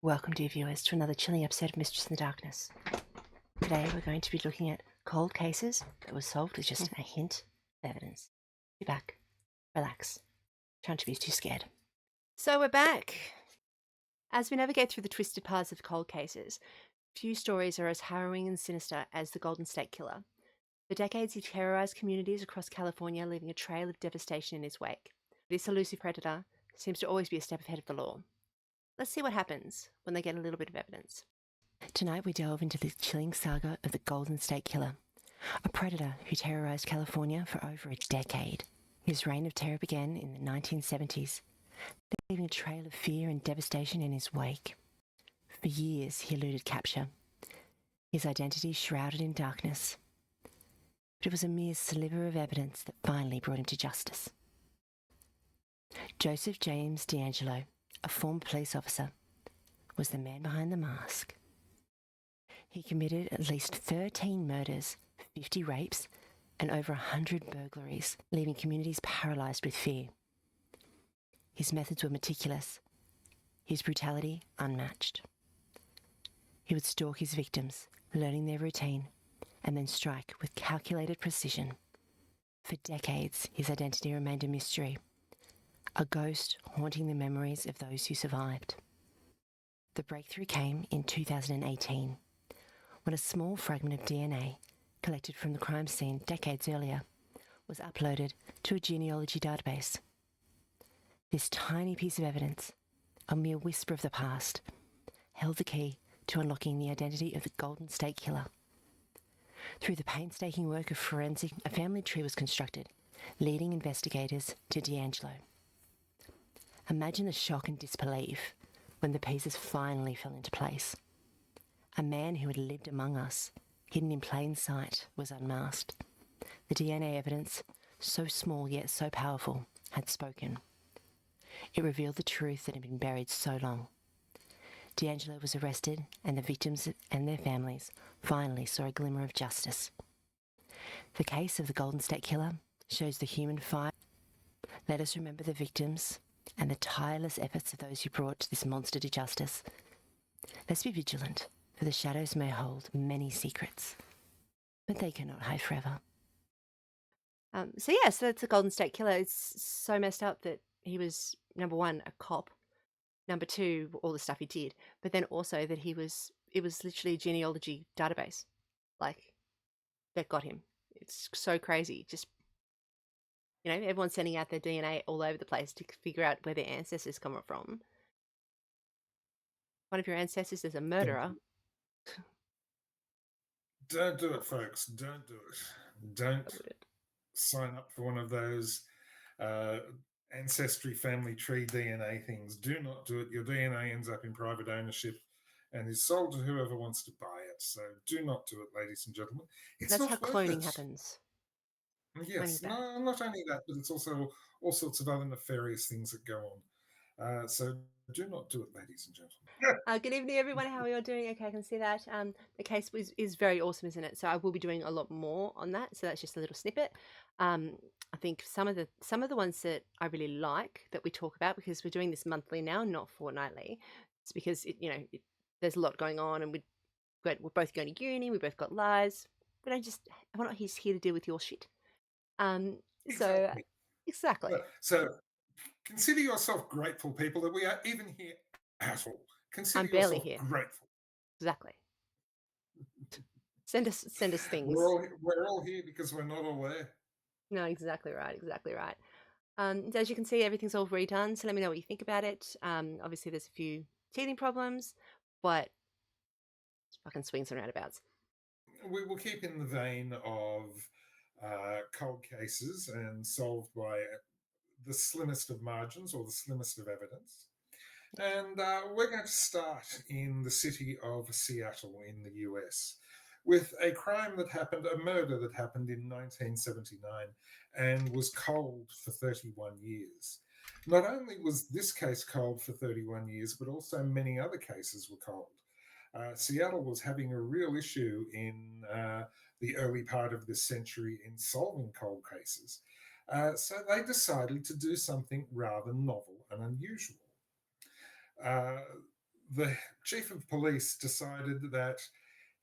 Welcome, dear viewers, to another chilling episode of Mistress in the Darkness. Today we're going to be looking at cold cases that were solved with just a hint of evidence. Be back, relax, try not to be too scared. So we're back. As we navigate through the twisted paths of cold cases, few stories are as harrowing and sinister as the Golden State Killer. For decades, he terrorized communities across California, leaving a trail of devastation in his wake. This elusive predator seems to always be a step ahead of the law. Let's see what happens when they get a little bit of evidence. Tonight we delve into the chilling saga of the Golden State Killer, a predator who terrorized California for over a decade. His reign of terror began in the 1970s, leaving a trail of fear and devastation in his wake. For years he eluded capture, his identity shrouded in darkness. But it was a mere sliver of evidence that finally brought him to justice. Joseph James D'Angelo, a former police officer, was the man behind the mask. He committed at least 13 murders, 50 rapes, and over 100 burglaries, leaving communities paralysed with fear. His methods were meticulous, his brutality unmatched. He would stalk his victims, learning their routine, and then strike with calculated precision. For decades, his identity remained a mystery, a ghost haunting the memories of those who survived. The breakthrough came in 2018, when a small fragment of DNA collected from the crime scene decades earlier was uploaded to a genealogy database. This tiny piece of evidence, a mere whisper of the past, held the key to unlocking the identity of the Golden State Killer. Through the painstaking work of forensic, a family tree was constructed, leading investigators to D'Angelo. Imagine the shock and disbelief when the pieces finally fell into place. A man who had lived among us, hidden in plain sight, was unmasked. The DNA evidence, so small yet so powerful, had spoken. It revealed the truth that had been buried so long. D'Angelo was arrested, and the victims and their families finally saw a glimmer of justice. The case of the Golden State Killer shows the human fight. Let us remember the victims and the tireless efforts of those who brought this monster to justice. Let's be vigilant, for the shadows may hold many secrets, but they cannot hide forever. So that's the Golden State Killer. It's so messed up that he was, number one, a cop, number two, all the stuff he did, but then also that it was literally a genealogy database, like, that got him. It's so crazy. Just, everyone's sending out their DNA all over the place to figure out where their ancestors come from. One of your ancestors is a murderer. Don't do it, folks. Don't do it. Don't sign up for one of those ancestry family tree DNA things. Do not do it. Your DNA ends up in private ownership and is sold to whoever wants to buy it. So do not do it, ladies and gentlemen. That's how cloning happens. Yes, no, not only that, but it's also all sorts of other nefarious things that go on. So do not do it, ladies and gentlemen. Good evening, everyone. How are you all doing? Okay, I can see that. The case is very awesome, isn't it? So I will be doing a lot more on that. So that's just a little snippet. I think some of the ones that I really like that we talk about, because we're doing this monthly now, not fortnightly. It's because there's a lot going on, and we're both going to uni. We both got lives. We're not here to deal with your shit. Exactly. So consider yourself grateful, people, that we are even here at all. Consider I'm barely yourself here. Grateful. Exactly. Send us things. We're all here because we're not all there. No, exactly right. So as you can see, everything's all redone. So let me know what you think about it. Obviously, there's a few teething problems, but it's fucking swings and roundabouts. We will keep in the vein of cold cases and solved by the slimmest of margins or the slimmest of evidence. And we're going to start in the city of Seattle in the US with a murder that happened in 1979 and was cold for 31 years. Not only was this case cold for 31 years, but also many other cases were cold. Seattle was having a real issue in the early part of this century in solving cold cases. So they decided to do something rather novel and unusual. the chief of police decided that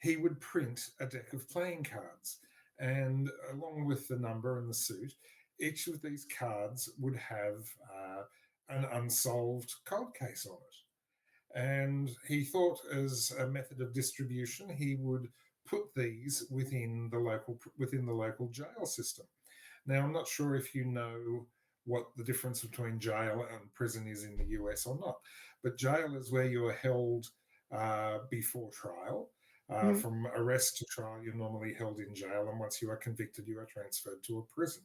he would print a deck of playing cards. And along with the number and the suit, each of these cards would have an unsolved cold case on it. And he thought, as a method of distribution, he would put these within the local jail system. Now, I'm not sure if you know what the difference between jail and prison is in the US or not, but jail is where you are held before trial. Mhm. From arrest to trial, you're normally held in jail, and once you are convicted, you are transferred to a prison.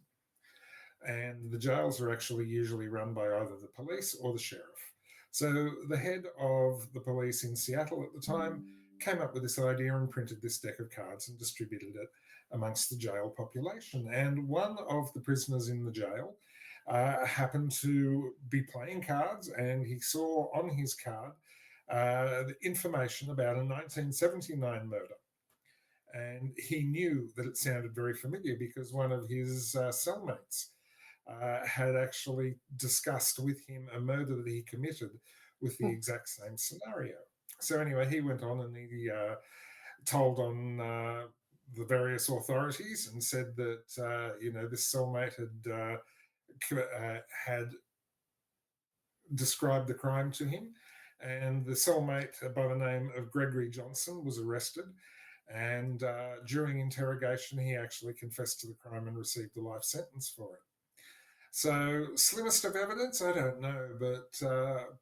And the jails are actually usually run by either the police or the sheriff. So the head of the police in Seattle at the time came up with this idea and printed this deck of cards and distributed it amongst the jail population. And one of the prisoners in the jail happened to be playing cards, and he saw on his card the information about a 1979 murder. And he knew that it sounded very familiar because one of his cellmates had actually discussed with him a murder that he committed with the Mm. exact same scenario. So anyway, he went on and he told on the various authorities and said that this cellmate had described the crime to him, and the cellmate by the name of Gregory Johnson was arrested. And during interrogation, he actually confessed to the crime and received a life sentence for it. So, slimmest of evidence, I don't know, but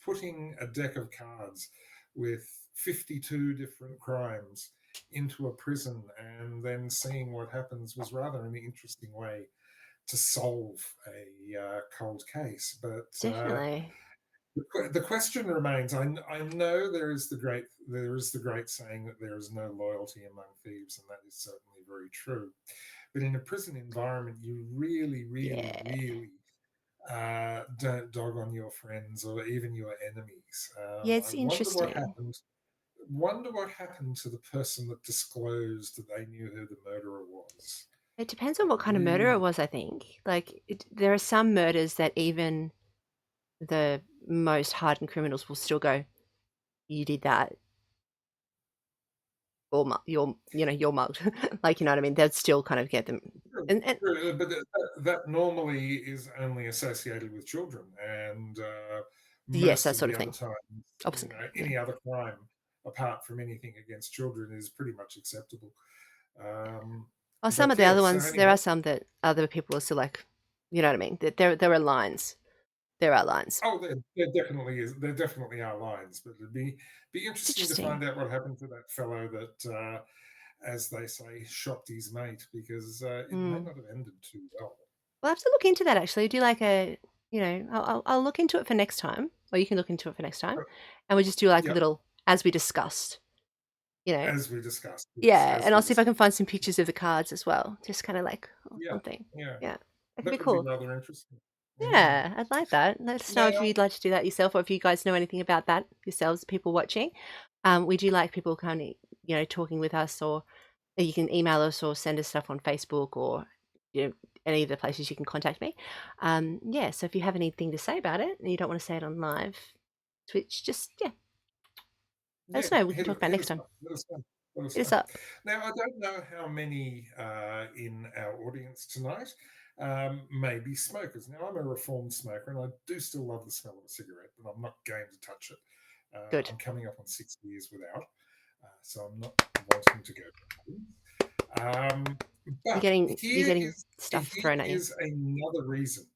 putting a deck of cards with 52 different crimes into a prison and then seeing what happens was rather an interesting way to solve a cold case. But Definitely. the question remains. I know there is the great saying that there is no loyalty among thieves, and that is certainly very true. But in a prison environment, you really, really, Yeah. really don't dog on your friends or even your enemies. Yeah, I it's wonder what interesting. happened. Wonder what happened to the person that disclosed that they knew who the murderer was. It depends I on what kind of murder it really was, I think. Like, there are some murders that even the most hardened criminals will still go, you did that, or you're mugged. Like, you know what I mean? They'd still kind of get them. true, And true, but that normally is only associated with children, and yes, most that of sort the of other thing. times, Opposite. Yeah. any other crime apart from anything against children is pretty much acceptable. Um, Or some but of the other yeah, so ones, there anyway, are some that other people are still like, you know what I mean? There are lines. There are lines. oh, there definitely is. There definitely are lines, but it'd be It's interesting to interesting. find out what happened to that fellow that, as they say, shocked his mate because it may Mm. not have ended too well. We'll have to look into that actually. Do like a, I'll look into it for next time, or you can look into it for next time, and we'll just do like a Yep, little, as we discussed, you know. as we discussed. Yes, Yeah, as and I'll we see if I can discussed. find some pictures of the cards as well. Just kind of like Yeah, something. yeah, Yeah, that could be that would be cool. rather interesting. Yeah. Yeah, I'd like that. Let us know if Now, you'd like to do that yourself, or if you guys know anything about that yourselves, people watching. We do like people kind of, talking with us, or you can email us or send us stuff on Facebook, or any of the places you can contact me. Yeah, so if you have anything to say about it and you don't want to say it on live Twitch, just let yeah, us know. We can talk about it hit next us time. up. Let us know. Let us Hit us know. up. Now, I don't know how many in our audience tonight may be smokers. Now, I'm a reformed smoker and I do still love the smell of a cigarette, but I'm not going to touch it. Good. I'm coming up on 6 years without, so I'm not wanting to go. You're But getting you're here getting is stuff here thrown at you. is another reason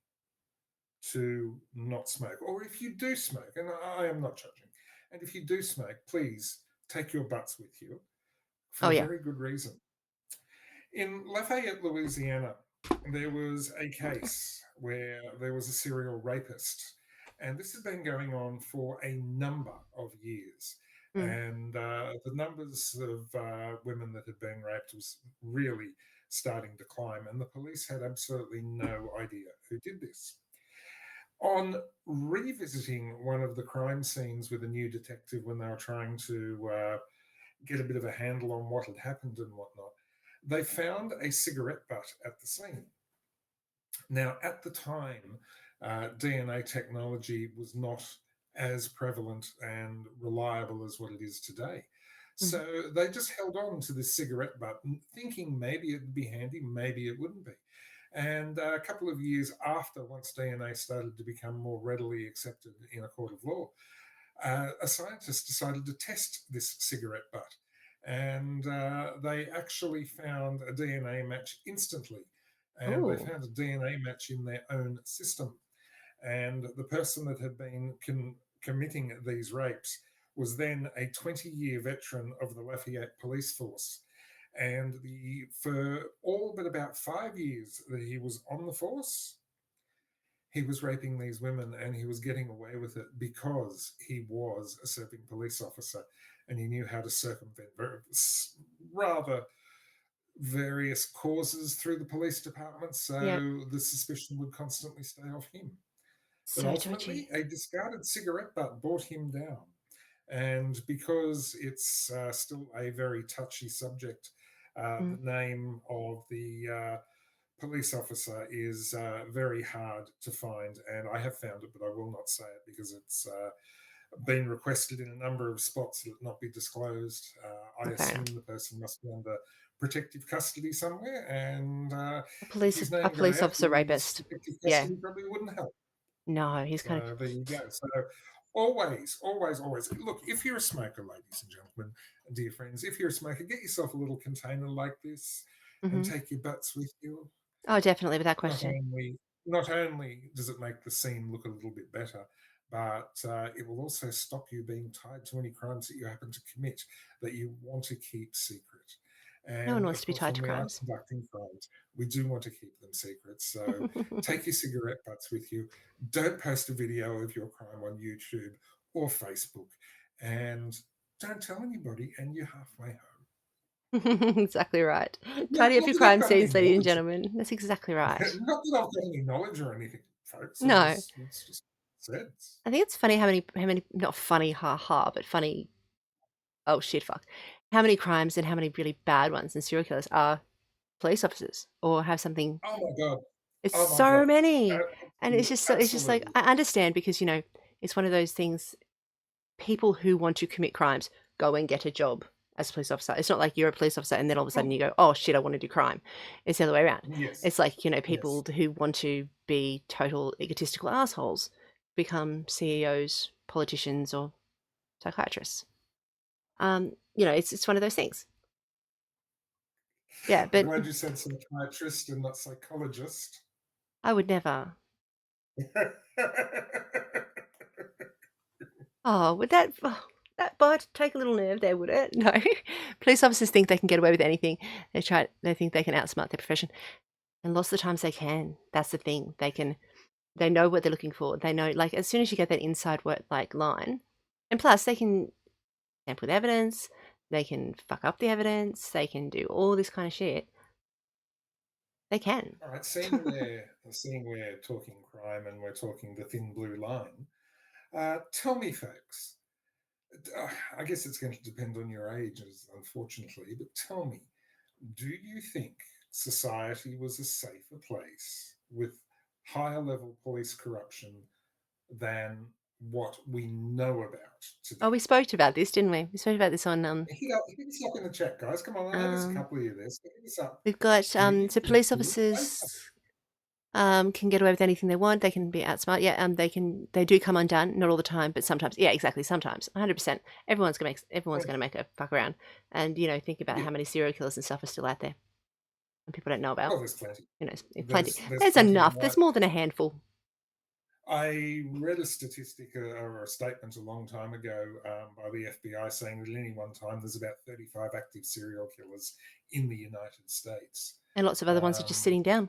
to not smoke. Or if you do smoke, and I am not judging, and if you do smoke, please take your butts with you Oh for a yeah. very good reason. In Lafayette, Louisiana, there was a case where there was a serial rapist, and this has been going on for a number of years. Mm. And the numbers of women that had been raped was really starting to climb, and the police had absolutely no idea who did this. On revisiting one of the crime scenes with a new detective when they were trying to get a bit of a handle on what had happened and whatnot, they found a cigarette butt at the scene. Now, at the time, DNA technology was not as prevalent and reliable as what it is today. Mhm. So they just held on to this cigarette butt, thinking maybe it'd be handy, maybe it wouldn't be. And a couple of years after, once DNA started to become more readily accepted in a court of law, a scientist decided to test this cigarette butt. And they actually found a DNA match instantly. And they Oh. found a DNA match in their own system. And the person that had been committing these rapes was then a 20-year veteran of the Lafayette Police Force. And for all but about 5 years that he was on the force, he was raping these women and he was getting away with it because he was a serving police officer and he knew how to circumvent rather various causes through the police department. Yep. So the suspicion would constantly stay off him. But So ultimately, dodgy. a discarded cigarette butt brought him down. And because it's still a very touchy subject, Mm. the name of the police officer is very hard to find. And I have found it, but I will not say it because it's been requested in a number of spots that it not be disclosed. I Fair enough. assume the person must be under protective custody somewhere. And if his A name got police out, officer his rapist. protective Yeah. custody probably wouldn't help. No, he's kind of. So there you go. So always, always, always look, if you're a smoker, ladies and gentlemen, dear friends, if you're a smoker, get yourself a little container like this and Mhm. take your butts with you. Oh, definitely, without Not question. only not only does it make the scene look a little bit better, but it will also stop you being tied to any crimes that you happen to commit that you want to keep secret. No one And wants of to be course, tied when to we are crimes. conducting crimes, we do want to keep them secret. So take your cigarette butts with you. Don't post a video of your crime on YouTube or Facebook. And don't tell anybody, and you're halfway home. Exactly right. Not, Tidy up not your that I've crime got any scenes, ladies and knowledge. gentlemen. That's exactly right. Not that I've got any knowledge or anything, folks. No. It's just sense. I think it's funny how many not funny, ha ha, but funny, oh shit, fuck. How many crimes and how many really bad ones and serial killers are police officers or have something. Oh my god. It's Oh my so god. many. And it's just like Absolutely. I understand because, it's one of those things people who want to commit crimes go and get a job as a police officer. It's not like you're a police officer and then all of a sudden Mm. you go, "Oh shit, I want to do crime." It's the other way around. Yes. It's like, Yes. people who want to be total egotistical assholes become CEOs, politicians or psychiatrists. It's one of those things. Yeah, I'm but glad you said psychiatrist and not psychologist. I would never. Oh, would that bite take a little nerve there, would it? No. Police officers think they can get away with anything. They think they can outsmart their profession. And lots of the times they can. That's the thing. They know what they're looking for. They know, like, as soon as you get that inside work like line, and plus they can tamper with evidence, they can fuck up the evidence, they can do all this kind of shit. They can. All right, seeing we're talking crime and we're talking the thin blue line, tell me, folks, I guess it's going to depend on your ages, unfortunately, but tell me, do you think society was a safer place with higher level police corruption than what we know about Oh, today? we spoke about this, didn't we? We spoke about this on Hit us up in the chat, guys. Come on, I know there's a um couple of you there. So hit us up. we've got Do you so think police it was officers safer? can get away with anything they want. They can be outsmart. Yeah, they do come undone, not all the time, but sometimes. Yeah, exactly. Sometimes, 100%. Everyone's gonna make a fuck around, and think about Yeah. how many serial killers and stuff are still out there, and people don't know about. Oh, there's plenty. Plenty. There's There's plenty. enough. There's more than a handful. I read a statistic or a statement a long time ago by the FBI saying that at any one time there's about 35 active serial killers in the United States. And lots of other ones are just Um, sitting down.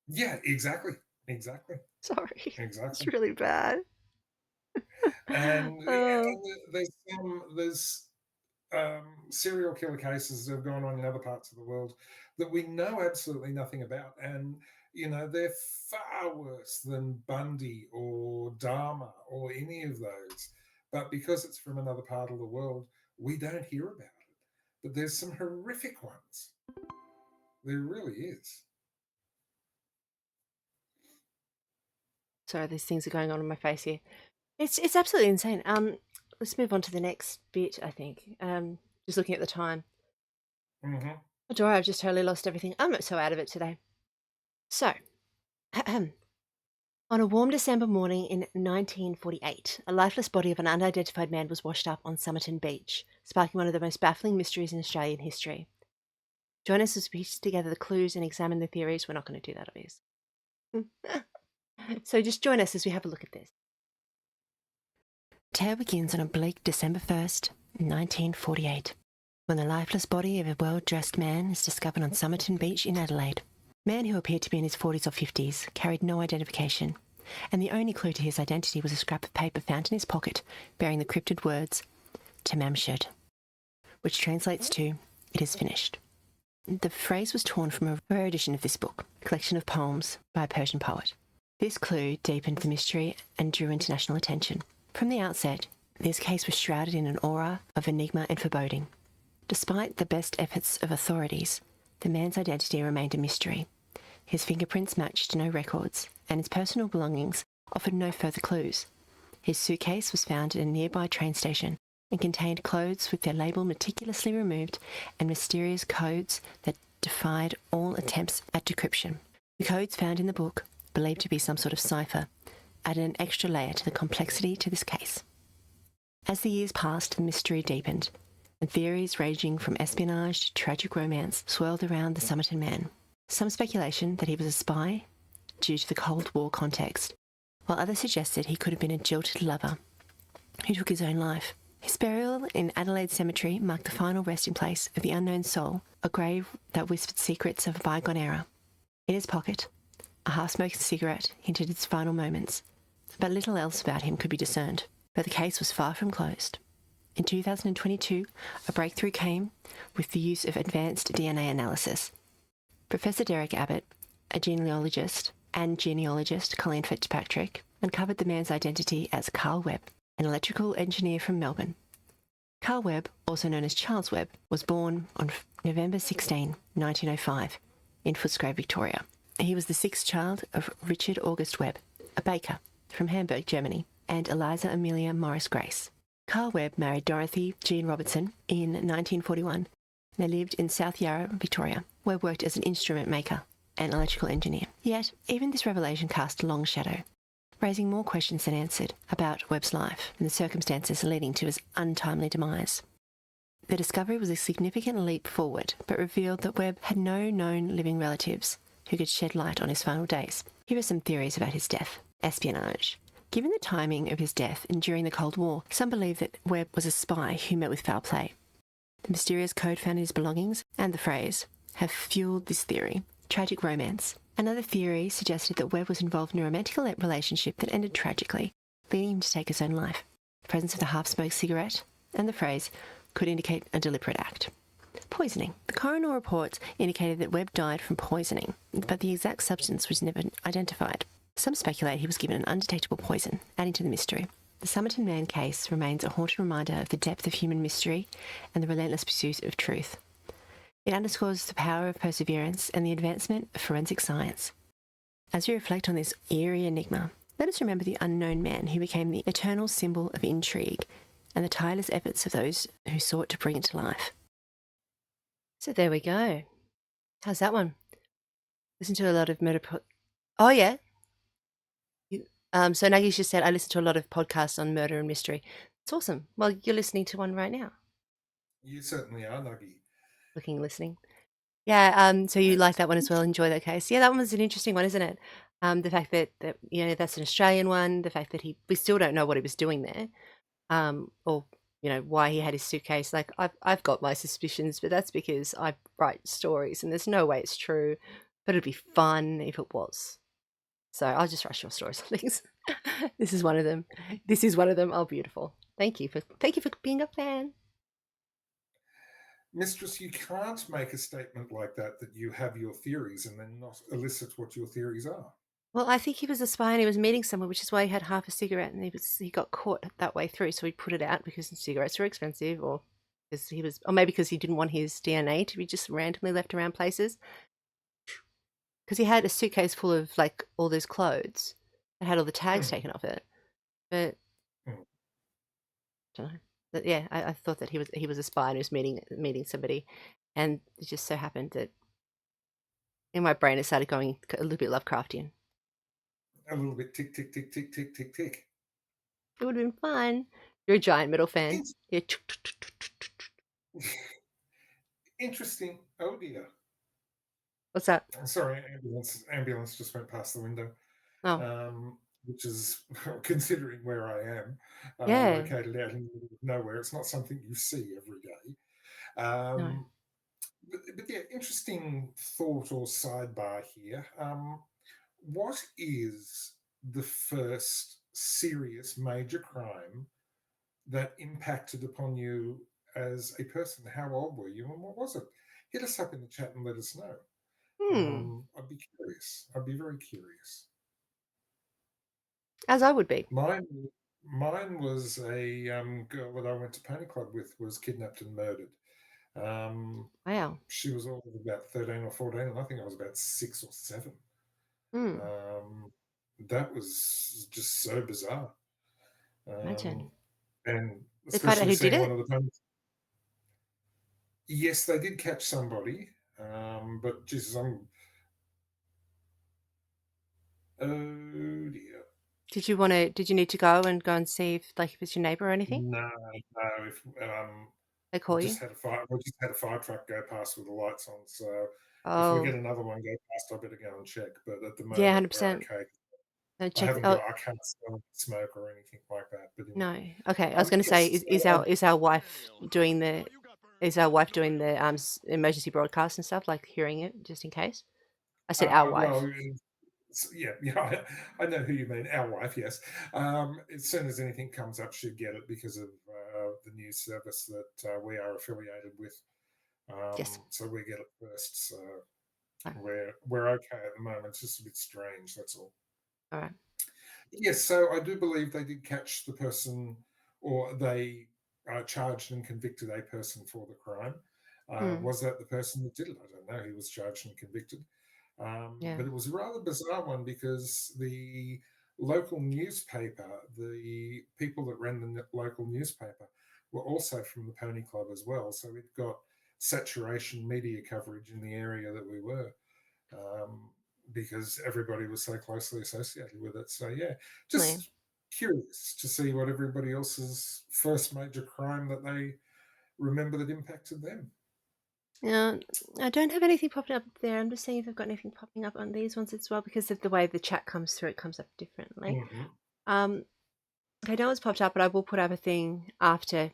yeah, exactly, exactly, Sorry, it's exactly. really bad. And, Oh. there's serial killer cases that have gone on in other parts of the world that we know absolutely nothing about, and they're far worse than Bundy or Dharma or any of those. But because it's from another part of the world, we don't hear about it. But there's some horrific ones. There really is. Sorry, these things are going on in my face here. It's absolutely insane. Let's move on to the next bit. I think. Just looking at the time. Hmm. Adora, I've just totally lost everything. I'm so out of it today. So, on a warm December morning in 1948, a lifeless body of an unidentified man was washed up on Somerton Beach, sparking one of the most baffling mysteries in Australian history. Join us as we piece together the clues and examine the theories. We're not going to do that, obviously. So just join us as we have a look at this. Tale begins on a bleak December 1st, 1948, when the lifeless body of a well-dressed man is discovered on Somerton Beach in Adelaide. Man who appeared to be in his 40s or 50s carried no identification, and the only clue to his identity was a scrap of paper found in his pocket bearing the cryptic words, Tamamshud, which translates to, it is finished. The phrase was torn from a rare edition of this book, a collection of poems by a Persian poet. This clue deepened the mystery and drew international attention. From the outset, this case was shrouded in an aura of enigma and foreboding. Despite the best efforts of authorities, the man's identity remained a mystery. His fingerprints matched no records, and his personal belongings offered no further clues. His suitcase was found at a nearby train station and contained clothes with their label meticulously removed and mysterious codes that defied all attempts at decryption. The codes found in the book, believed to be some sort of cipher, added an extra layer to the complexity to this case. As the years passed, the mystery deepened, and theories ranging from espionage to tragic romance swirled around the Somerton man. Some speculation that he was a spy due to the Cold War context, while others suggested he could have been a jilted lover who took his own life. His burial in Adelaide Cemetery marked the final resting place of the unknown soul, a grave that whispered secrets of a bygone era. In his pocket, a half-smoked cigarette hinted its final moments, but little else about him could be discerned. But the case was far from closed. In 2022, a breakthrough came with the use of advanced DNA analysis. Professor Derek Abbott, a genealogist, and genealogist Colleen Fitzpatrick uncovered the man's identity as Carl Webb, an electrical engineer from Melbourne. Carl Webb, also known as Charles Webb, was born on November 16, 1905, in Footscray, Victoria. He was the sixth child of Richard August Webb, a baker from Hamburg, Germany, and Eliza Amelia Morris Grace. Carl Webb married Dorothy Jean Robertson in 1941, and they lived in South Yarra, Victoria. Webb worked as an instrument maker and electrical engineer. Yet, even this revelation cast a long shadow, raising more questions than answered about Webb's life and the circumstances leading to his untimely demise. The discovery was a significant leap forward, but revealed that Webb had no known living relatives who could shed light on his final days. Here are some theories about his death. Espionage. Given the timing of his death and during the Cold War, some believe that Webb was a spy who met with foul play. The mysterious code found in his belongings and the phrase have fueled this theory. Tragic romance. Another theory suggested that Webb was involved in a romantic relationship that ended tragically, leading him to take his own life. The presence of the half-smoked cigarette and the phrase could indicate a deliberate act. Poisoning. The coroner reports indicated that Webb died from poisoning, but the exact substance was never identified. Some speculate he was given an undetectable poison, adding to the mystery. The Somerton Man case remains a haunting reminder of the depth of human mystery and the relentless pursuit of truth. It underscores the power of perseverance and the advancement of forensic science. As we reflect on this eerie enigma, let us remember the unknown man who became the eternal symbol of intrigue and the tireless efforts of those who sought to bring it to life. So there we go. How's that one? Listen to a lot of Oh, yeah. So Nagi's just said, I listen to a lot of podcasts on murder and mystery. It's awesome. Well, you're listening to one right now. You certainly are, Nuggy. Listening. Yeah, so you like that one as well, enjoy that case. Yeah, that one was an interesting one, isn't it? The fact that that's an Australian one, the fact that we still don't know what he was doing there, or why he had his suitcase. Like I've got my suspicions, but that's because I write stories and there's no way it's true, but it'd be fun if it was. So I'll just rush your stories on things. This is one of them. Oh, beautiful. Thank you for being a fan. Mistress, you can't make a statement like that you have your theories and then not elicit what your theories are. Well, I think he was a spy and he was meeting someone, which is why he had half a cigarette and he got caught that way through. So he put it out because cigarettes were expensive, or maybe because he didn't want his DNA to be just randomly left around places. Because he had a suitcase full of like all those clothes that had all the tags taken off it. But don't know. But yeah, I thought that he was a spy and he was meeting somebody, and it just so happened that in my brain it started going a little bit Lovecraftian. A little bit tick, tick, tick, tick, tick, tick, tick. It would have been fun. You're a giant metal fan. In- Yeah. Interesting. Oh dear. What's that? Sorry, ambulance just went past the window. Oh, Um, which is considering where I am, yeah. located out in the middle of nowhere. It's not something you see every day. No. But yeah, interesting thought or sidebar here. What is the first serious major crime that impacted upon you as a person? How old were you and what was it? Hit us up in the chat and let us know. Hmm. I'd be curious. I'd be very curious. As I would be. Mine, mine was a girl that I went to pony club with was kidnapped and murdered. Um, Wow. she was all of about 13 or 14, and I think I was about 6 or 7. Hmm. Um, that was just so bizarre. Imagine. Um, and They find out especially who did seeing one it? of the ponies. Yes, they did catch somebody, but Jesus, oh dear. Did you need to go and see if like if it's your neighbor or anything? No, no. If They call you? just had a fire, we just had a fire truck go past with the lights on. So if we get Oh, another one go past, I better go and check. But at the yeah, moment, we're 100%. okay. No, I check. haven't Oh, got, I can't smell smoke or anything like that. But no. Okay, I was going to say, yes, is our wife doing the emergency broadcast and stuff, like hearing it just in case? I said our wife. well, yeah, yeah, I know who you mean. Our wife, yes. As soon as anything comes up, she'd get it because of the news service that we are affiliated with. Yes. So we get it first. So Oh, we're okay at the moment. It's just a bit strange. That's all. all right. Yes, so I do believe they did catch the person, or they charged and convicted a person for the crime. Hmm. Was that the person that did it? I don't know. He was charged and convicted. Yeah. But it was a rather bizarre one because the local newspaper, the people that ran the local newspaper, were also from the Pony Club as well. So it got saturation media coverage in the area that we were, um, because everybody was so closely associated with it. So yeah, Yeah. just curious to see what everybody else's first major crime that they remember that impacted them. Yeah, I don't have anything popping up there. I'm just seeing if I've got anything popping up on these ones as well because of the way the chat comes through. It comes up differently. Mm-hmm. Um, I know it's popped up, but I will put up a thing after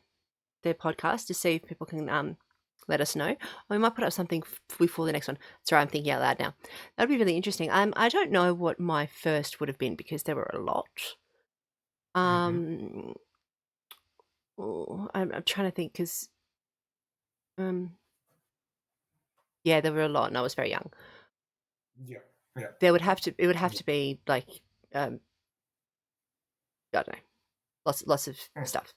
the podcast to see if people can let us know. Or we might put up something before the next one. Sorry, I'm thinking out loud now. That'd be really interesting. I don't know what my first would have been because there were a lot. Mm-hmm. Um, I'm trying to think because um, yeah, there were a lot, and I was very young. Yeah. Yeah. There would have to it would have Yeah. to be like I don't know, lots of Mm. stuff,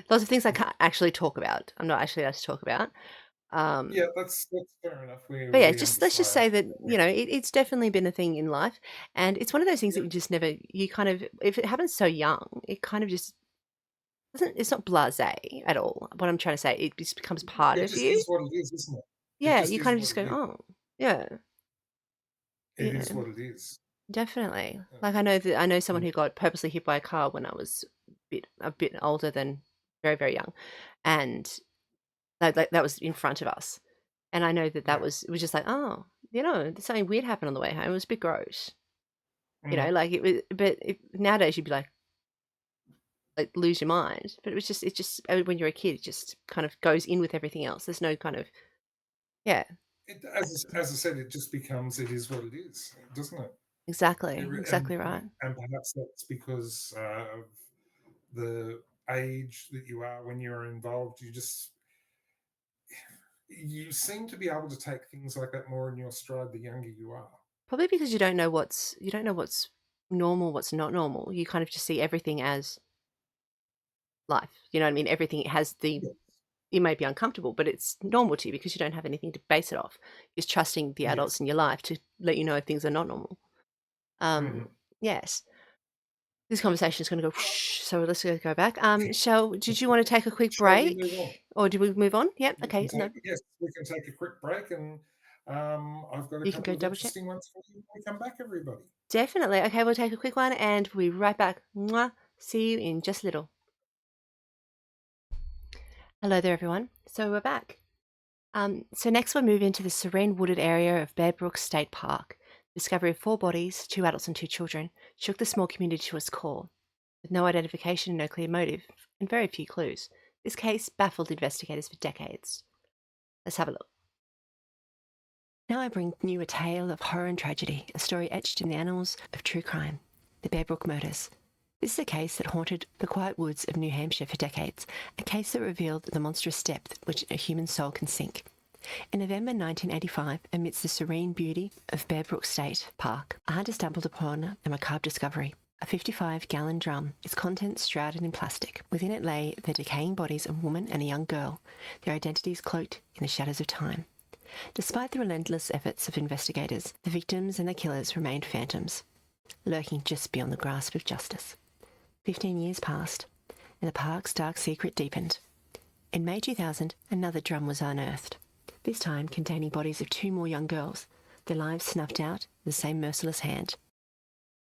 lots of things I Yeah. can't actually talk about. I'm not actually allowed to talk about. Um, Yeah, that's fair enough. But yeah, We just let's just understand. say that it's definitely been a thing in life, and it's one of those things that Yeah, you just never. You kind of if it happens so young, it kind of just doesn't. It's not blasé at all. What I'm trying to say, it just becomes part it of just you. is what it is, isn't it? It Yeah, just you is kind of what just it go, is. oh, yeah, It is yeah, what it is. definitely. Uh, Like I know someone mm, who got purposely hit by a car when I was a bit older than very very young, and that was in front of us, and I know that that yeah. was it was just like oh, something weird happened on the way home. It was a bit gross. Mm. Like it was, but nowadays you'd be like lose your mind. But it just when you're a kid, it just kind of goes in with everything else. There's no kind of yeah, As I said, it just becomes it is what it is, doesn't it? exactly, And exactly right. perhaps that's because of the age that you are when you're involved. You seem to be able to take things like that more in your stride the younger you are. Probably because you don't know what's normal, what's not normal. You kind of just see everything as life. You know what I mean? Everything has the Yeah. it may be uncomfortable, but it's normal to you because you don't have anything to base it off. You're just trusting the Yes. adults in your life to let you know if things are not normal. Um, Hmm. yes. This conversation is going to go whoosh, so let's go back. Did you want to take a quick Shall we move on? break, or did we move on? Yep. We can Okay. No, take yes, we can take a quick break, and I've got a you can couple go of double check. interesting ones for you when we come back, everybody. Definitely. Okay, we'll take a quick one, and we'll be right back. Mwah. See you in just a little. Hello there, everyone. So we're back. So next we'll move into the serene wooded area of Bear Brook State Park. Discovery of 4 bodies, 2 adults and 2 children, shook the small community to its core. With no identification, no clear motive, and very few clues, this case baffled investigators for decades. Let's have a look. Now I bring you a tale of horror and tragedy, a story etched in the annals of true crime, the Bear Brook murders. This is a case that haunted the quiet woods of New Hampshire for decades, a case that revealed the monstrous depth which a human soul can sink. In November 1985, amidst the serene beauty of Bear Brook State Park, a hunter stumbled upon a macabre discovery. A 55-gallon drum, its contents shrouded in plastic. Within it lay the decaying bodies of a woman and a young girl, their identities cloaked in the shadows of time. Despite the relentless efforts of investigators, the victims and their killers remained phantoms, lurking just beyond the grasp of justice. 15 years passed, and the park's dark secret deepened. In May 2000, another drum was unearthed, this time containing bodies of 2 more young girls, their lives snuffed out with the same merciless hand.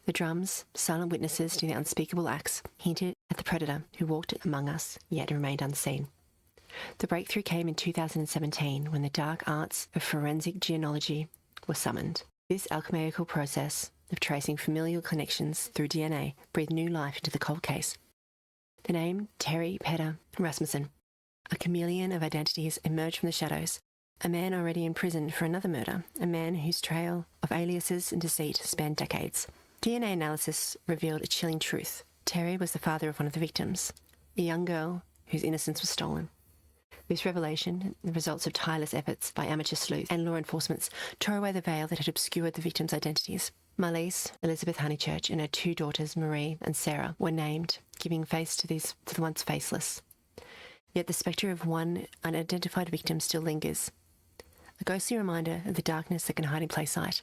The drums, silent witnesses to the unspeakable acts, hinted at the predator who walked among us yet remained unseen. The breakthrough came in 2017 when the dark arts of forensic genealogy were summoned. This alchemical process of tracing familial connections through DNA breathed new life into the cold case. The name Terry Petter Rasmussen, a chameleon of identities, emerged from the shadows. A man already in prison for another murder, a man whose trail of aliases and deceit spanned decades. DNA analysis revealed a chilling truth. Terry was the father of one of the victims, a young girl whose innocence was stolen. This revelation, the results of tireless efforts by amateur sleuths and law enforcement, tore away the veil that had obscured the victims' identities. Marlies, Elizabeth Honeychurch, and her 2 daughters, Marie and Sarah, were named, giving face to the once faceless. Yet the spectre of one unidentified victim still lingers, a ghostly reminder of the darkness that can hide in plain sight.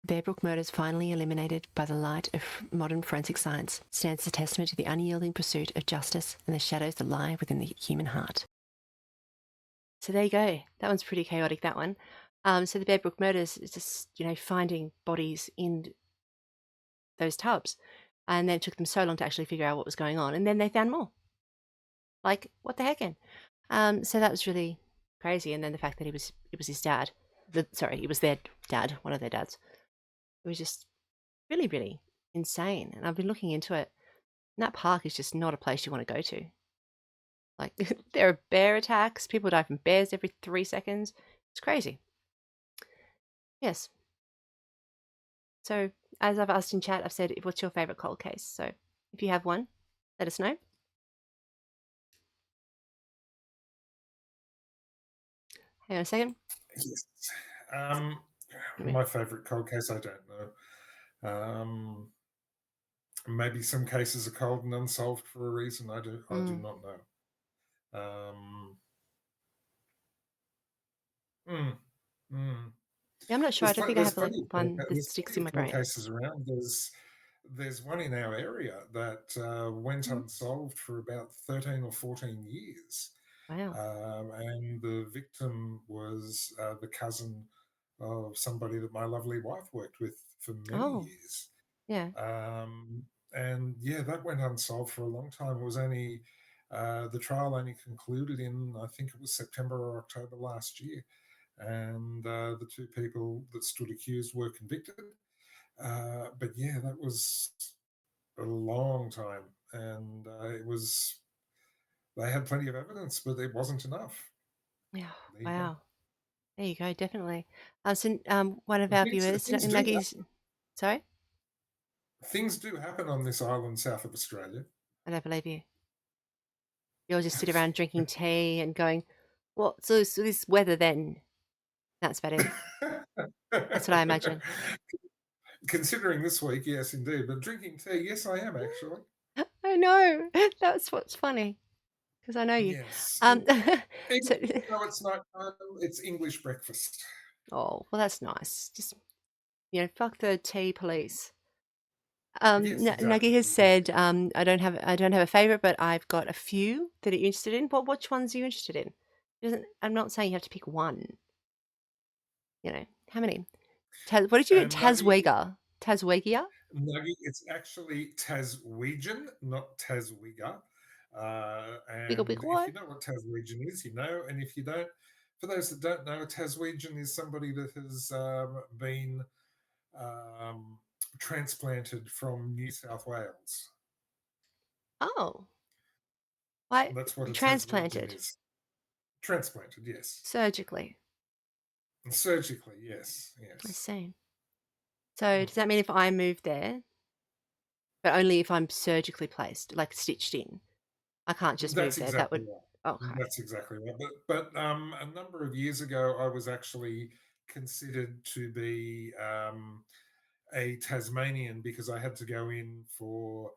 Bear Brook murders finally eliminated by the light of modern forensic science stands a testament to the unyielding pursuit of justice and the shadows that lie within the human heart. So there you go. That one's pretty chaotic, that one. So the Bear Brook murders is just, finding bodies in those tubs. And then it took them so long to actually figure out what was going on. And then they found more. Like, what the heck? So that was really crazy. And then the fact that it was his dad. It was their dad, one of their dads. It was just really, really insane. And I've been looking into it. And that park is just not a place you want to go to. Like, there are bear attacks. People die from bears every 3 seconds. It's crazy. Yes. So, as I've asked in chat, I've said, what's your favourite cold case? So, if you have one, let us know. Hang on a second. Yes. My favourite cold case, I don't know. Maybe some cases are cold and unsolved for a reason. I do not know. Yeah, I'm not sure. I don't think I have There's plenty one that there's sticks plenty in of my cold brain. cases around. There's one in our area that went unsolved for about 13 or 14 years. Wow. And the victim was the cousin of somebody that my lovely wife worked with for many years. Yeah. And yeah, that went unsolved for a long time. It was only the trial only concluded in, I think it was September or October last year, and the 2 people that stood accused were convicted. But yeah, that was a long time, and they had plenty of evidence, but it wasn't enough. Yeah. There you Wow. go. There you go. Definitely. So, one of our viewers, Things do Maggie's. Sorry, things do happen on this island south of Australia. I don't believe you. You'll just sit around drinking tea and going, "What? So this weather then?" That's about it. That's what I imagine. Considering this week, yes, indeed. But drinking tea, yes, I am actually. I know. That's what's funny because I know you. Yes. Um. Even So. though it's night time, it's English breakfast. Oh well, that's nice. Just fuck the tea police. Yes, exactly. Nuggy has Exactly. said, I don't have a favorite, but I've got a few that are you interested in. Which ones are you interested in? I'm not saying you have to pick one. How many? What did you get? And Nuggy, Taswega. Taswegia? Nuggy, it's actually Taswegian, not Taswiga. Wiggle, And wiggle, if you what? know what Taswegian is, you know. And if you don't, for those that don't know, Taswegian is somebody that has been um, transplanted from New South Wales. Oh, what? That's what a Taswegian Transplanted is. Transplanted, yes. surgically. Surgically, yes, I yes. see. So Mm. does that mean if I move there, but only if I'm surgically placed, like stitched in? I can't just move That's there. That exactly would. right. Okay. That's exactly right. But a number of years ago, I was actually considered to be a Tasmanian because I had to go in for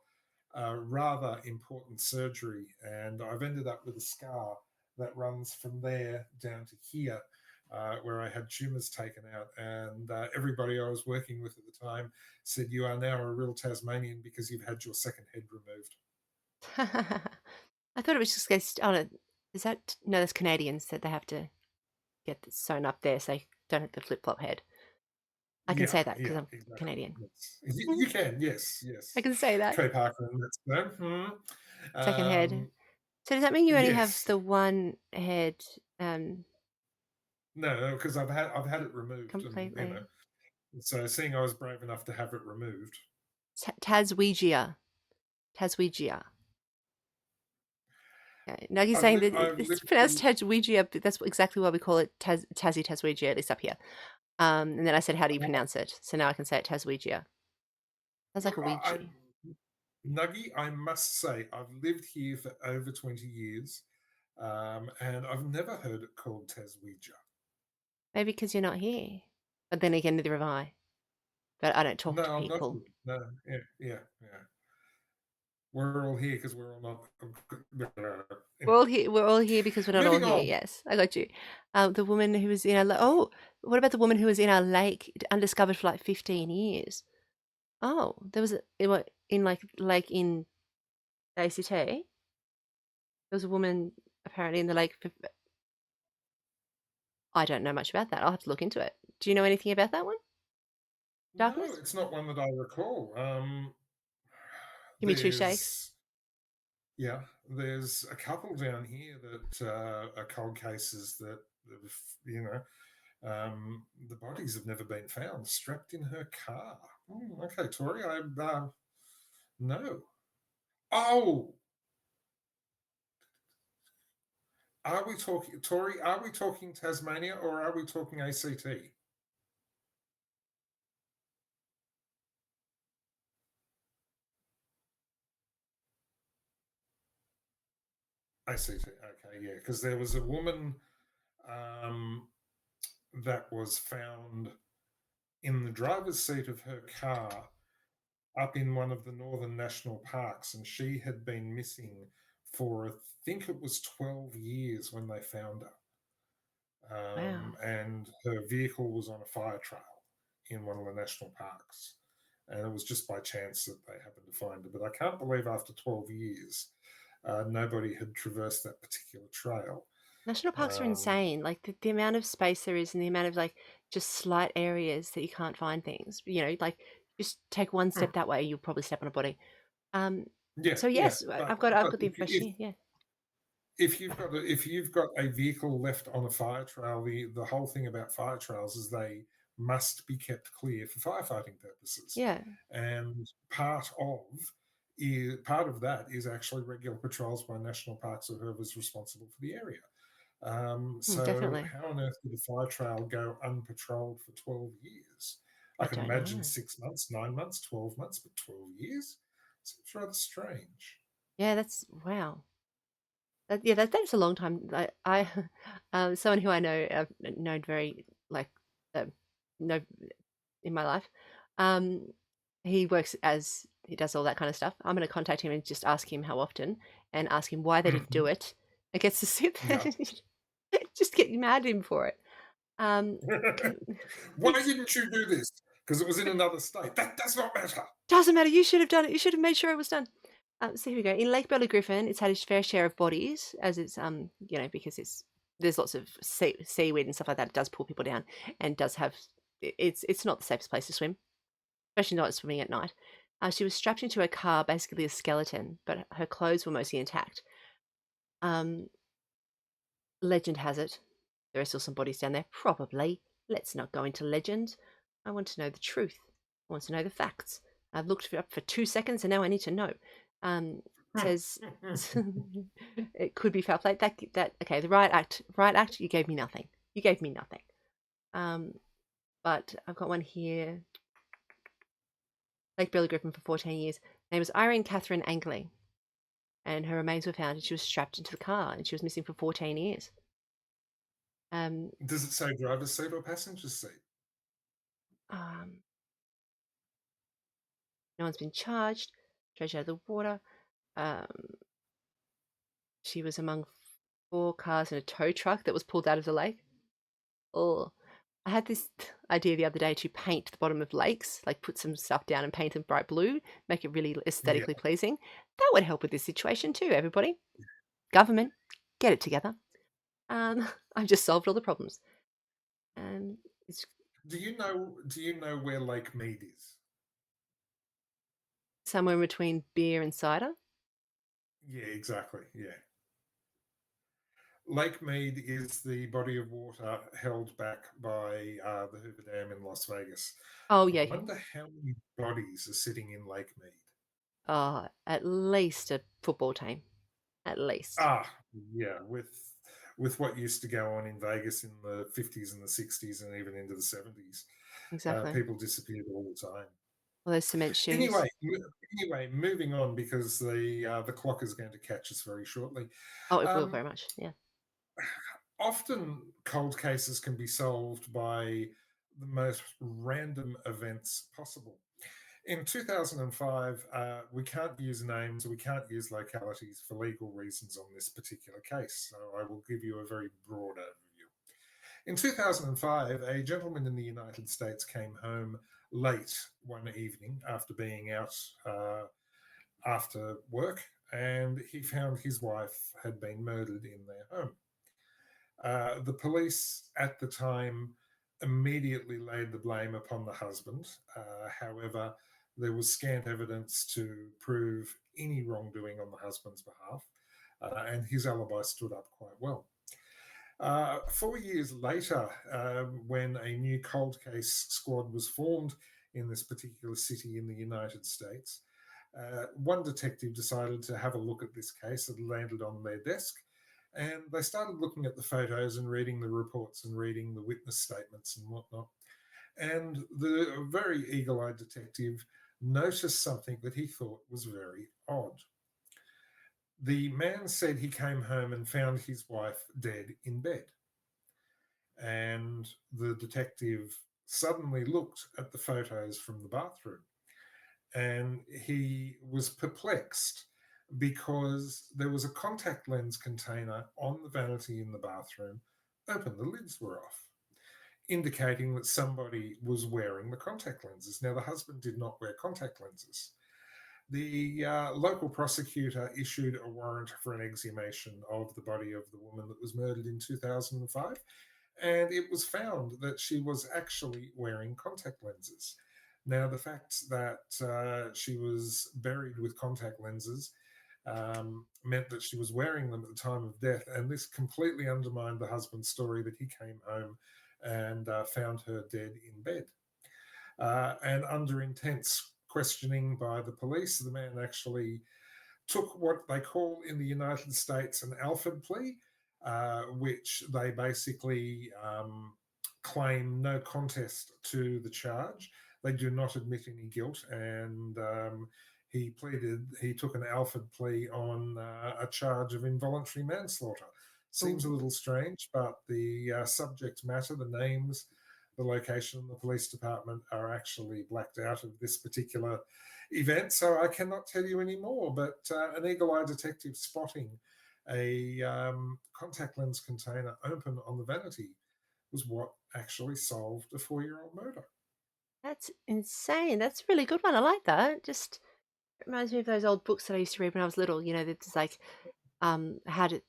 rather important surgery, and I've ended up with a scar that runs from there down to here. Where I had tumours taken out, and everybody I was working with at the time said, "You are now a real Tasmanian because you've had your second head removed." I thought it was just guys. Oh no, is that no? That's Canadians that they have to get this sewn up there so they don't have the flip flop head. I can Yeah, say that because yeah, I'm exactly. Canadian. Yes. You can, yes, I yes. can say that. Trey Parker and that's them. Second head. Um, So does that mean you only have yes. the one head No, no, because I've had it removed, and completely? so seeing I was brave enough to have it removed. Taswegia. Taswegia. Okay. Now you're I've saying lived that I've it's lived pronounced here. Taswegia, but that's exactly why we call it Tassie Taswegia, at least up here. And then I said, how do you uh, pronounce it? So now I can say it Taswegia. Sounds like Look, a Ouija. Nuggy, I must say I've lived here for over 20 years, and I've never heard it called Taswegia. Maybe because you're not here. But then again, neither have I. But I don't No, talk to I'm not people. here. No, yeah, yeah, yeah. We're all here because we're all not. We're Anyway, all here. We're all here because we're not all moving here. on. Yes, I got you. The woman who was in our what about the woman who was in our lake undiscovered for like 15 years? Oh, there was in like lake in the ACT. There was a woman apparently in the lake. I don't know much about that. I'll have to look into it. Do you know anything about that one? No, Darkness? it's not one that I recall. Give me two shakes. There's yeah, there's a couple down here that are cold cases that have, you know, the bodies have never been found, strapped in her car. Okay, Tori, I no. Oh, are we talking Tori? Are we talking Tasmania or are we talking ACT? ACT. Okay, yeah, because there was a woman um, that was found in the driver's seat of her car up in one of the northern national parks, and she had been missing for I think it was 12 years when they found her. Wow. And her vehicle was on a fire trail in one of the national parks. And it was just by chance that they happened to find her. But I can't believe after 12 years, nobody had traversed that particular trail. National parks are Um, insane. Like the amount of space there is and the amount of like just slight areas that you can't find things. Like just take one hmm, step that way, you'll probably step on a body. Um, yeah, so yeah. yes, But I've got the information if here. Yeah. if you've got a vehicle left on a fire trail, the whole thing about fire trails is they must be kept clear for firefighting purposes, Yeah. and part of that is actually regular patrols by national parks or whoever's responsible for the area. So Definitely. how on earth did a fire trail go unpatrolled for 12 years? I I can don't imagine know. 6 months, 9 months, 12 months, but 12 years seems rather strange. Yeah, that's wow. That's a long time. Someone who I know, I've known very like, know in my life. Um, he works as he does all that kind of stuff. I'm going to contact him and just ask him how often, and ask him why they didn't do Mhm. it. It gets to sit there Yeah. and just get mad at him for it. Um, 'cause- Why didn't you do this? because it was in another state. That does not matter. Doesn't matter. You should have done it. You should have made sure it was done. So here we go. In Lake Bella Griffin, it's had its fair share of bodies, as it's because there's lots of seaweed and stuff like that. It does pull people down, and does have it's not the safest place to swim, especially not swimming at night. She was strapped into a car, basically a skeleton, but her clothes were mostly intact. Legend has it there are still some bodies down there. Probably. Let's not go into legend. I want to know the truth. I want to know the facts. I've looked it up for 2 seconds and now I need to know. Says it could be foul play. That okay. The riot act. You gave me nothing. You gave me nothing. But I've got one here. Lake Bella Griffin for 14 years. Her name was Irene Catherine Angley, and her remains were found, and she was strapped into the car, and she was missing for 14 years. Does it say driver's seat or passenger seat? No one's been charged. Dredged out of the water. She was among 4 cars and a tow truck that was pulled out of the lake. Oh, I had this idea the other day to paint the bottom of lakes, like put some stuff down and paint them bright blue, make it really aesthetically pleasing. That would help with this situation too, everybody. Government, get it together. I've just solved all the problems. Do you know where Lake Mead is? Somewhere in between beer and cider? Yeah, exactly. Yeah. Lake Mead is the body of water held back by the Hoover Dam in Las Vegas. Oh, I yeah. wonder how many bodies are sitting in Lake Mead. At least a football team. At least. Yeah, with what used to go on in Vegas in the 50s and the 60s and even into the 70s. Exactly. People disappeared all the time. Well, those cement shoes. Anyway, moving on because the clock is going to catch us very shortly. Oh, it will very much, yeah. Often cold cases can be solved by the most random events possible. In 2005, we can't use names, we can't use localities for legal reasons on this particular case, so I will give you a very broad overview. In 2005, a gentleman in the United States came home late one evening after being out after work, and he found his wife had been murdered in their home. The police at the time immediately laid the blame upon the husband. However, there was scant evidence to prove any wrongdoing on the husband's behalf, and his alibi stood up quite well. 4 years later, when a new cold case squad was formed in this particular city in the United States, one detective decided to have a look at this case that landed on their desk. And they started looking at the photos and reading the reports and reading the witness statements and whatnot. And the very eagle eyed detective noticed something that he thought was very odd. The man said he came home and found his wife dead in bed. And the detective suddenly looked at the photos from the bathroom and he was perplexed because there was a contact lens container on the vanity in the bathroom open. The lids were off, indicating that somebody was wearing the contact lenses. Now, the husband did not wear contact lenses. The local prosecutor issued a warrant for an exhumation of the body of the woman that was murdered in 2005, and it was found that she was actually wearing contact lenses. Now, the fact that she was buried with contact lenses meant that she was wearing them at the time of death, and this completely undermined the husband's story that he came home and found her dead in bed. And under intense questioning by the police, the man actually took what they call in the United States an Alford plea, which they basically claim no contest to the charge. They do not admit any guilt, and he took an Alford plea on a charge of involuntary manslaughter. Seems a little strange, but the subject matter, the names, the location, and the police department are actually blacked out of this particular event, so I cannot tell you any more. But an eagle-eye detective spotting a contact lens container open on the vanity was what actually solved a 4-year-old murder. That's insane. That's a really good one. I like that. Just reminds me of those old books that I used to read when I was little. It's like, how did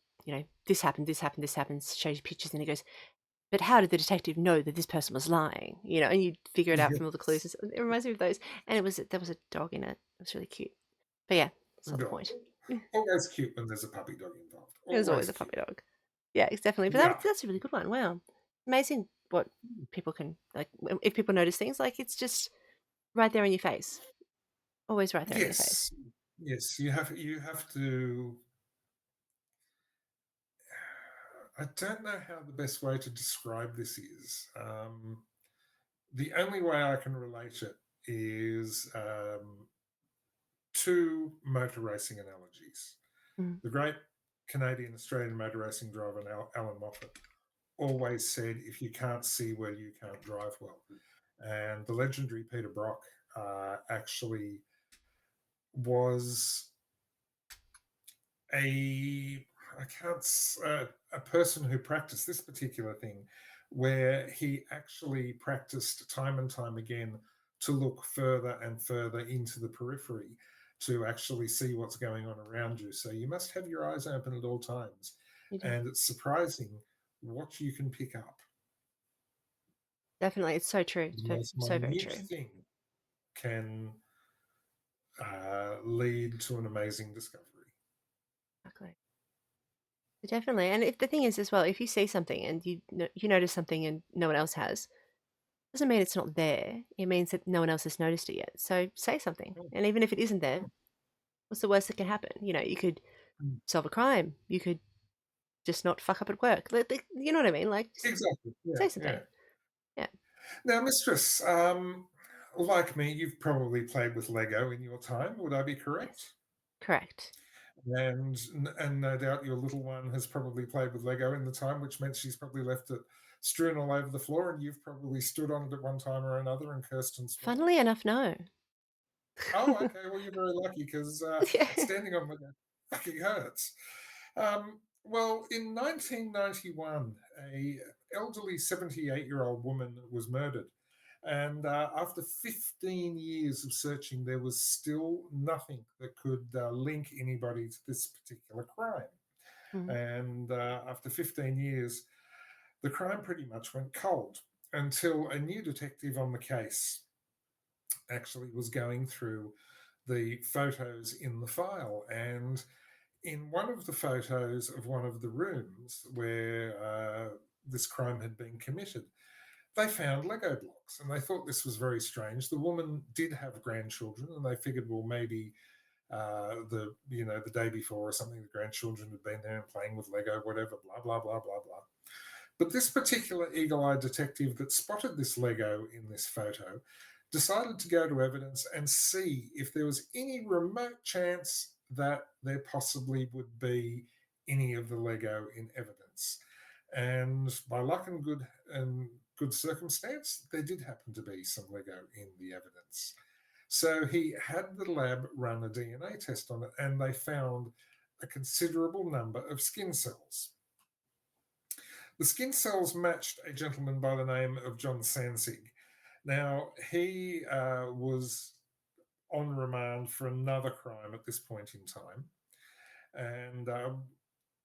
this happened, this happened, this happens, shows you pictures, and he goes, but how did the detective know that this person was lying? And you figure it out from all the clues. Yes. It reminds me of those. And there was a dog in it. It was really cute. But yeah, that's not the Dog. point. Always cute when there's a puppy dog involved. There's always Always a cute. puppy dog. Yeah, it's definitely. But Yeah. that's a really good one. Wow, amazing what people can like. If people notice things, like it's just right there in your face. Always right there in your face. Yes. Yes. You have to. I don't know how the best way to describe this is. The only way I can relate it is two motor racing analogies. Mm. The great Canadian Australian motor racing driver Alan Moffat always said, if you can't see well, you can't drive well. And the legendary Peter Brock actually was a I can't a person who practiced this particular thing, where he actually practiced time and time again to look further and further into the periphery to actually see what's going on around you. So you must have your eyes open at all times, You do. and it's surprising what you can pick up. Definitely, it's so true. The It's most so very minute true. thing can lead to an amazing discovery. Exactly. Definitely. And if the thing is as well, if you see something and you notice something and no one else has, doesn't mean it's not there. It means that no one else has noticed it yet. So say something. And even if it isn't there, what's the worst that can happen? You could Mm. solve a crime. You could just not fuck up at work. You know what I mean? Like, just Exactly. Yeah. say Yeah. something. Yeah. Now, Mistress, like me, you've probably played with Lego in your time. Would I be correct? Yes. Correct. And no doubt your little one has probably played with Lego in the time, which meant she's probably left it strewn all over the floor, and you've probably stood on it at one time or another and cursed and sworn. Funnily enough, no. Oh, okay. Well, you're very lucky because Yeah. standing on Lego fucking hurts. Well, in 1991, a elderly 78-year-old woman was murdered. And after 15 years of searching, there was still nothing that could link anybody to this particular crime. Mm. And after 15 years, the crime pretty much went cold until a new detective on the case actually was going through the photos in the file. And in one of the photos of one of the rooms where this crime had been committed, they found Lego blocks, and they thought this was very strange. The woman did have grandchildren, and they figured, well, maybe the day before or something, the grandchildren had been there and playing with Lego, whatever, blah blah blah blah blah. But this particular eagle-eyed detective that spotted this Lego in this photo decided to go to evidence and see if there was any remote chance that there possibly would be any of the Lego in evidence. And by luck and good circumstance, there did happen to be some Lego in the evidence. So he had the lab run a DNA test on it, and they found a considerable number of skin cells. The skin cells matched a gentleman by the name of John Sansig. Now, he was on remand for another crime at this point in time. And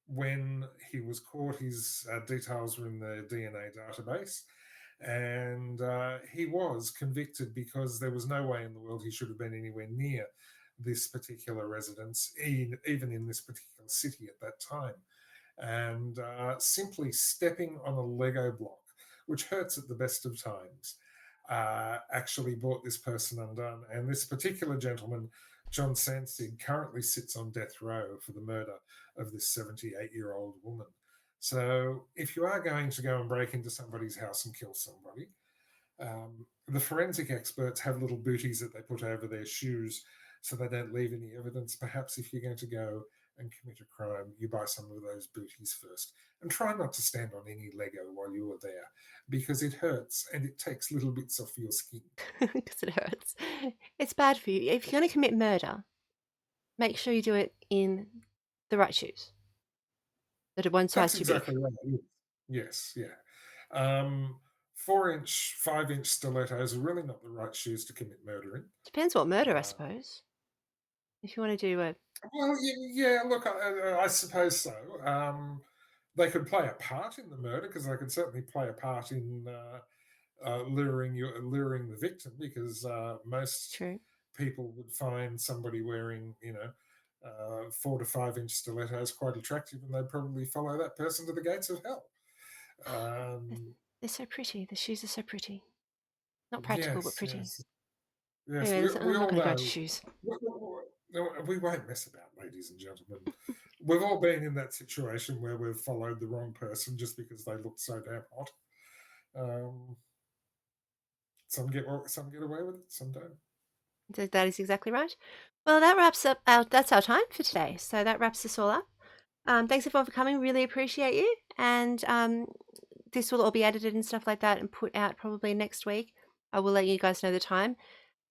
when he was caught, his details were in the DNA database. And he was convicted because there was no way in the world he should have been anywhere near this particular residence, even in this particular city at that time. And simply stepping on a Lego block, which hurts at the best of times, actually brought this person undone. And this particular gentleman, John Sansig, currently sits on death row for the murder of this 78-year-old woman. So if you are going to go and break into somebody's house and kill somebody, the forensic experts have little booties that they put over their shoes so they don't leave any evidence. Perhaps if you're going to go and commit a crime, you buy some of those booties first. And try not to stand on any Lego while you are there, because it hurts and it takes little bits off your skin. Because it hurts. It's bad for you. If you're going to commit murder, make sure you do it in the right shoes. That are one size That's too big. exactly right. Yes, yeah. 4-inch, 5-inch stilettos are really not the right shoes to commit murder in. Depends what murder, I Uh, suppose. If you want to do a well, yeah, look, I suppose so. They could play a part in the murder because they could certainly play a part in luring the victim, because most true. people would find somebody wearing 4 to 5-inch stilettos quite attractive, and they'd probably follow that person to the gates of hell. They're so pretty. The shoes are so pretty. Not practical, but Yes, pretty. yes. Anyway, We I'm not all going to go into know. shoes. We won't mess about, ladies and gentlemen. We've all been in that situation where we've followed the wrong person just because they looked so damn hot. Some get away with it, some don't. That is exactly right. Well, that wraps up that's our time for today. So that wraps us all up. Thanks everyone for coming. Really appreciate you. And this will all be edited and stuff like that and put out probably next week. I will let you guys know the time.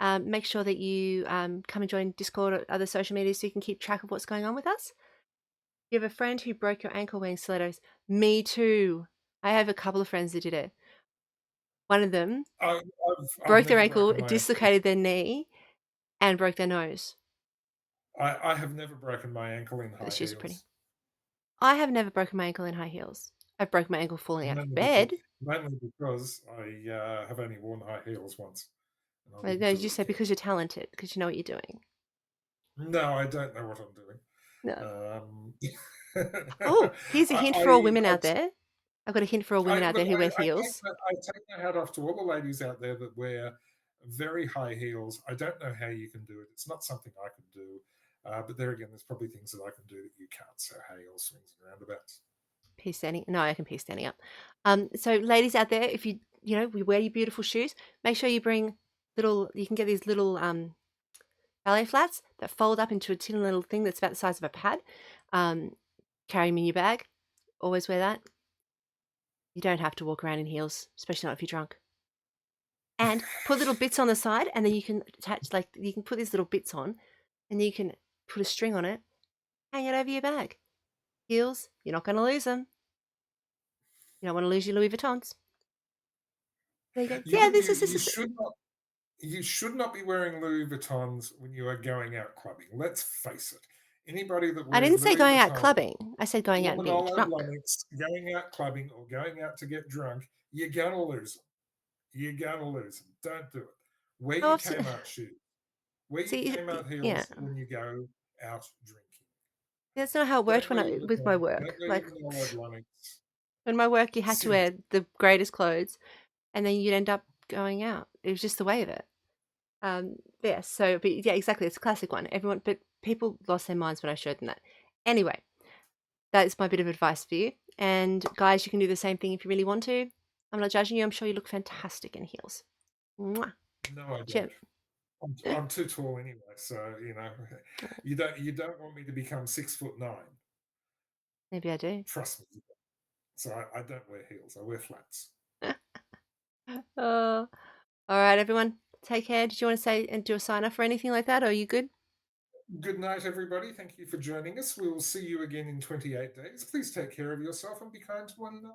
Make sure that you come and join Discord or other social media so you can keep track of what's going on with us. You have a friend who broke your ankle wearing stilettos. Me too. I have a couple of friends that did it. One of them I've broke their never ankle, broken my ankle. dislocated their knee, and broke their nose. I have never broken my ankle in high The shoes heels. are pretty. I have never broken my ankle in high heels. I've broken my ankle falling out of Mainly bed. because I have only worn high heels once. No, you just say because you're talented, because you know what you're doing. No, I don't know what I'm doing. No. Oh, here's a hint for all women out there. I've got a hint for all women out there who wear heels. I take my hat off to all the ladies out there that wear very high heels. I don't know how you can do it. It's not something I can do. But there again, there's probably things that I can do that you can't. So hey, all swings and roundabouts. Peace standing. No, I can peace standing up. So ladies out there, if we wear your beautiful shoes, make sure you bring you can get these little ballet flats that fold up into a tin little thing that's about the size of a pad. Carry them in your bag. Always wear that. You don't have to walk around in heels, especially not if you're drunk. And put little bits on the side, and then you can attach, you can put these little bits on, and then you can put a string on it, hang it over your bag. Heels, you're not going to lose them. You don't want to lose your Louis Vuittons. There you go. You should not be wearing Louis Vuittons when you are going out clubbing. Let's face it. Anybody that wears I didn't say Louis going Vuitton, out clubbing. I said going out and being drunk. Going out clubbing or going out to get drunk, you're going to lose them. You're going to lose them. Don't do it. Wear your Kmart shoes. Wear your Kmart heels when you go out drinking. That's not how it worked with my work. In my work, you had to wear the greatest clothes, and then you'd end up going out. It was just the way of it. Exactly. It's a classic one. But people lost their minds when I showed them that. Anyway, that's my bit of advice for you. And guys, you can do the same thing if you really want to. I'm not judging you. I'm sure you look fantastic in heels. Mwah. No, I don't. I'm too tall anyway, so you don't want me to become 6'9". Maybe I do. Trust me. So I don't wear heels. I wear flats. All right, everyone. Take care. Did you want to say and do a sign off or anything like that? Or are you good? Good night, everybody. Thank you for joining us. We will see you again in 28 days. Please take care of yourself and be kind to one another.